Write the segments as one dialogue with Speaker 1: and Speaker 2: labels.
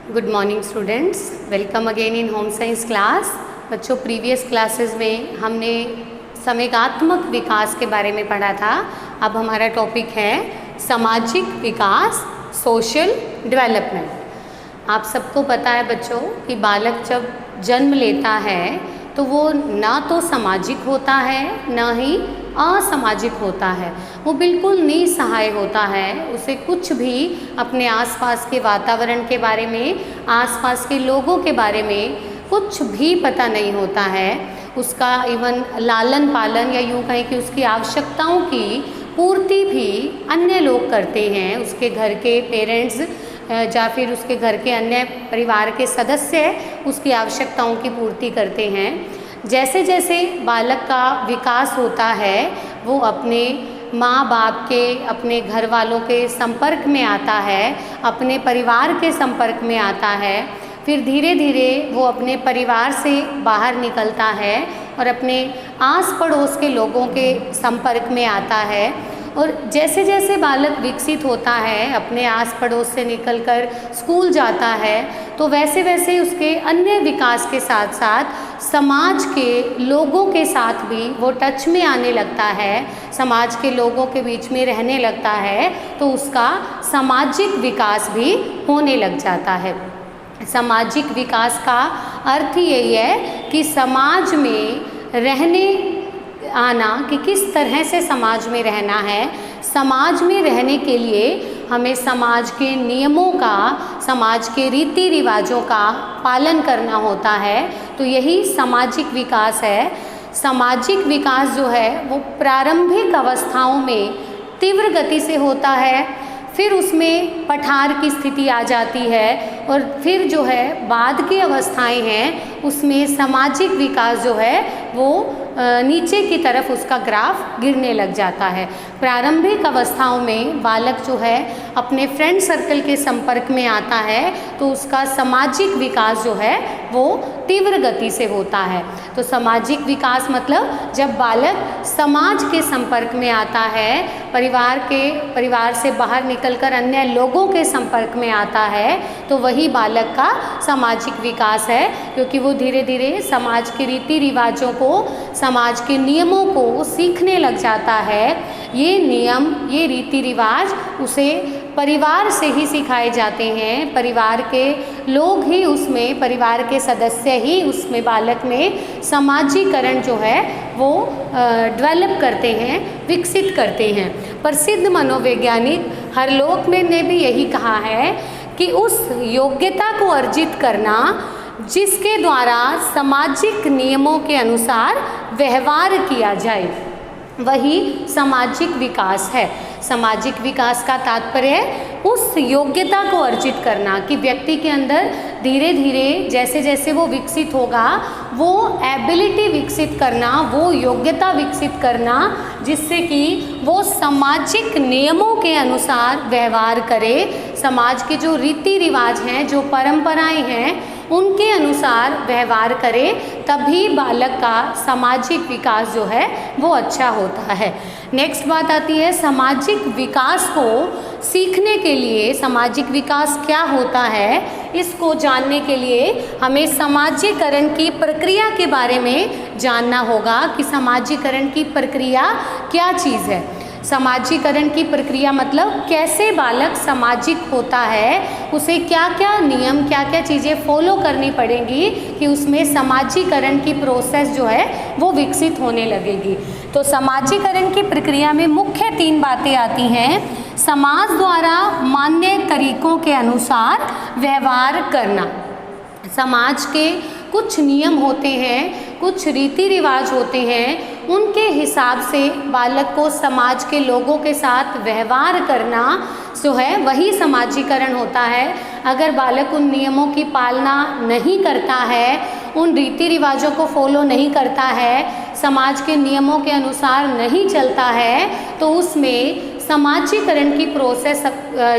Speaker 1: Good morning students, welcome again in home science class. बच्चों, previous classes में हमने संवेगात्मक विकास के बारे में पढ़ा था। अब हमारा टॉपिक है सामाजिक विकास, सोशल डेवलपमेंट। आप सबको पता है बच्चों कि बालक जब जन्म लेता है तो वो ना तो सामाजिक होता है ना ही असामाजिक होता है। वो बिल्कुल निसहाय होता है। उसे कुछ भी अपने आसपास के वातावरण के बारे में, आसपास के लोगों के बारे में कुछ भी पता नहीं होता है। उसका इवन लालन पालन या यूँ कहें कि उसकी आवश्यकताओं की पूर्ति भी अन्य लोग करते हैं। उसके घर के पेरेंट्स या फिर उसके घर के अन्य परिवार के सदस्य उसकी आवश्यकताओं की पूर्ति करते हैं। जैसे जैसे बालक का विकास होता है वो अपने माँ बाप के, अपने घर वालों के संपर्क में आता है, अपने परिवार के संपर्क में आता है। फिर धीरे धीरे वो अपने परिवार से बाहर निकलता है और अपने आस पड़ोस के लोगों के संपर्क में आता है। और जैसे जैसे बालक विकसित होता है, अपने आस पड़ोस से निकलकर स्कूल जाता है, तो वैसे वैसे उसके अन्य विकास के साथ साथ समाज के लोगों के साथ भी वो टच में आने लगता है, समाज के लोगों के बीच में रहने लगता है, तो उसका सामाजिक विकास भी होने लग जाता है। सामाजिक विकास का अर्थ यही है कि समाज में रहने आना, कि किस तरह से समाज में रहना है। समाज में रहने के लिए हमें समाज के नियमों का, समाज के रीति रिवाजों का पालन करना होता है। तो यही सामाजिक विकास है। सामाजिक विकास जो है वो प्रारंभिक अवस्थाओं में तीव्र गति से होता है, फिर उसमें पठार की स्थिति आ जाती है, और फिर जो है बाद की अवस्थाएं हैं उसमें सामाजिक विकास जो है वो नीचे की तरफ उसका ग्राफ गिरने लग जाता है। प्रारंभिक अवस्थाओं में बालक जो है अपने फ्रेंड सर्कल के संपर्क में आता है तो उसका सामाजिक विकास जो है वो तीव्र गति से होता है। तो सामाजिक विकास मतलब जब बालक समाज के संपर्क में आता है, परिवार से बाहर निकलकर अन्य लोगों के संपर्क में आता है, तो वही बालक का सामाजिक विकास है। क्योंकि वो धीरे धीरे समाज के रीति रिवाजों को, समाज के नियमों को सीखने लग जाता है। ये नियम, ये रीति रिवाज उसे परिवार से ही सिखाए जाते हैं। परिवार के लोग ही उसमें, परिवार के सदस्य ही उसमें बालक में सामाजिकरण जो है वो डेवलप करते हैं, विकसित करते हैं। प्रसिद्ध मनोवैज्ञानिक हरलोकमेन ने भी यही कहा है कि उस योग्यता को अर्जित करना जिसके द्वारा सामाजिक नियमों के अनुसार व्यवहार किया जाए, वही सामाजिक विकास है। सामाजिक विकास का तात्पर्य है उस योग्यता को अर्जित करना कि व्यक्ति के अंदर धीरे धीरे जैसे जैसे वो विकसित होगा, वो एबिलिटी विकसित करना, वो योग्यता विकसित करना जिससे कि वो सामाजिक नियमों के अनुसार व्यवहार करे। समाज के जो रीति रिवाज हैं, जो परंपराएं हैं, उनके अनुसार व्यवहार करे, तभी बालक का सामाजिक विकास जो है वो अच्छा होता है। नेक्स्ट बात आती है सामाजिक विकास को सीखने के लिए। सामाजिक विकास क्या होता है, इसको जानने के लिए हमें समाजीकरण की प्रक्रिया के बारे में जानना होगा कि समाजीकरण की प्रक्रिया क्या चीज़ है। समाजीकरण की प्रक्रिया मतलब कैसे बालक सामाजिक होता है, उसे क्या क्या नियम, क्या क्या चीज़ें फॉलो करनी पड़ेंगी कि उसमें समाजीकरण की प्रोसेस जो है वो विकसित होने लगेगी। तो समाजीकरण की प्रक्रिया में मुख्य 3 बातें आती हैं। समाज द्वारा मान्य तरीकों के अनुसार व्यवहार करना। समाज के कुछ नियम होते हैं, कुछ रीति रिवाज होते हैं, उनके हिसाब से बालक को समाज के लोगों के साथ व्यवहार करना जो है वही समाजीकरण होता है। अगर बालक उन नियमों की पालना नहीं करता है, उन रीति रिवाजों को फॉलो नहीं करता है, समाज के नियमों के अनुसार नहीं चलता है, तो उसमें समाजीकरण की प्रोसेस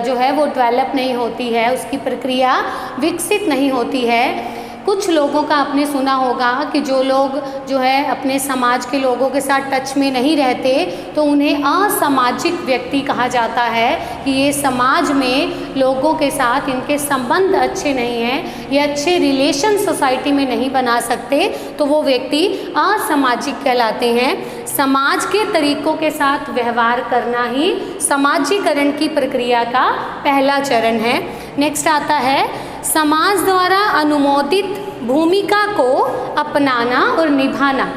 Speaker 1: जो है वो डेवलप नहीं होती है, उसकी प्रक्रिया विकसित नहीं होती है। कुछ लोगों का आपने सुना होगा कि जो लोग जो है अपने समाज के लोगों के साथ टच में नहीं रहते तो उन्हें असामाजिक व्यक्ति कहा जाता है, कि ये समाज में लोगों के साथ इनके संबंध अच्छे नहीं हैं, ये अच्छे रिलेशन सोसाइटी में नहीं बना सकते, तो वो व्यक्ति असामाजिक कहलाते हैं। समाज के तरीकों के साथ व्यवहार करना ही समाजीकरण की प्रक्रिया का पहला चरण है। नेक्स्ट आता है समाज द्वारा अनुमोदित भूमिका को अपनाना और निभाना।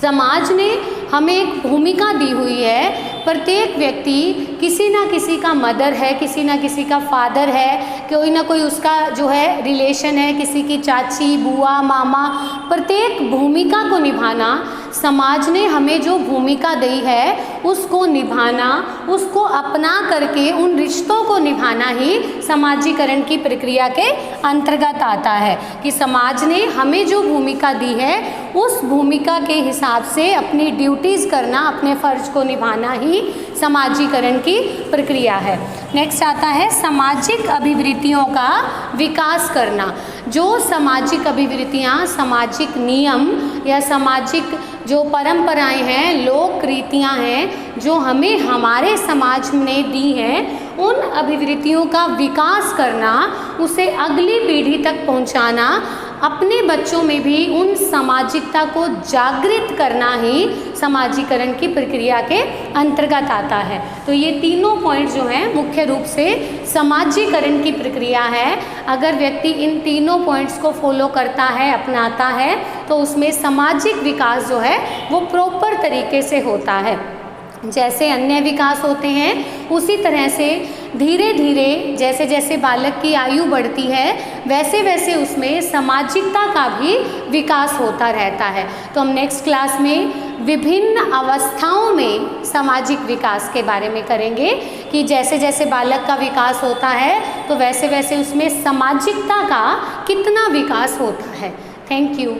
Speaker 1: समाज ने हमें एक भूमिका दी हुई है, प्रत्येक व्यक्ति किसी ना किसी का मदर है, किसी ना किसी का फादर है, कोई ना कोई उसका जो है रिलेशन है, किसी की चाची, बुआ, मामा। प्रत्येक भूमिका को निभाना, समाज ने हमें जो भूमिका दी है उसको निभाना, उसको अपना करके उन रिश्तों को निभाना ही समाजीकरण की प्रक्रिया के अंतर्गत आता है, कि समाज ने हमें जो भूमिका दी है उस भूमिका के हिसाब से अपनी ड्यूटीज़ करना, अपने फ़र्ज को निभाना ही समाजीकरण की प्रक्रिया है। नेक्स्ट आता है सामाजिक अभिवृत्तियों का विकास करना। जो सामाजिक अभिवृत्तियाँ, सामाजिक नियम या सामाजिक जो परंपराएं हैं, लोक रीतियाँ हैं जो हमें हमारे समाज ने दी हैं, उन अभिवृत्तियों का विकास करना, उसे अगली पीढ़ी तक पहुँचाना, अपने बच्चों में भी उन सामाजिकता को जागृत करना ही समाजीकरण की प्रक्रिया के अंतर्गत आता है। तो ये तीनों पॉइंट जो हैं मुख्य रूप से समाजीकरण की प्रक्रिया है। अगर व्यक्ति इन तीनों पॉइंट्स को फॉलो करता है, अपनाता है, तो उसमें सामाजिक विकास जो है वो प्रॉपर तरीके से होता है। जैसे अन्य विकास होते हैं उसी तरह से धीरे धीरे जैसे जैसे बालक की आयु बढ़ती है वैसे वैसे उसमें सामाजिकता का भी विकास होता रहता है। तो हम नेक्स्ट क्लास में विभिन्न अवस्थाओं में सामाजिक विकास के बारे में करेंगे, कि जैसे जैसे बालक का विकास होता है तो वैसे वैसे उसमें सामाजिकता का कितना विकास होता है। Thank you.